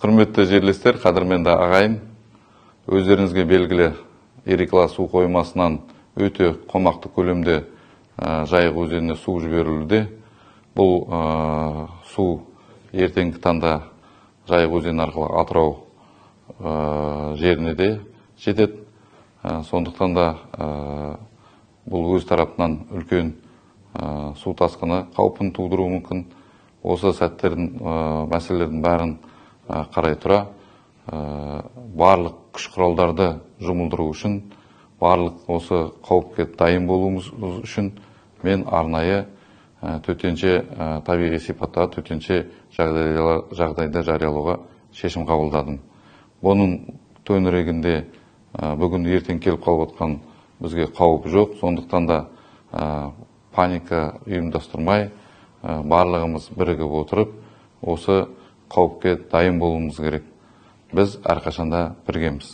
Құрметті жерлестер, қадірменді ағайын, өздеріңізге белгілі Ерекла су қоймасынан өте қомақты көлемде Жайық өзеніне су жіберілуде. Бұл су ертеңгі таңда Жайық өзені арқылы Атырау жеріне де жетеді. Сондықтан да бұл өз тарапынан үлкен су тасқыны қаупін тудыруы мүмкін. Осы сәттердің мәселелердің бәрін қарай тұра, барлық күш құралдарды жұмылдыру үшін, барлық осы қауіпке дайын болуымыз үшін мен арнайы төтенше табиғи сипаттағы төтенше жағдайды жариялауға шешім қабылдадым. Бұның төңірегінде бүгін ертең келіп қалып отқан бізге қауіп жоқ. Сондықтан да паника ұйымдастырмай, барлығымыз бірігіп отырып, осы қауіпке дайын болуымыз керек. Біз әрқашанда біргеміз.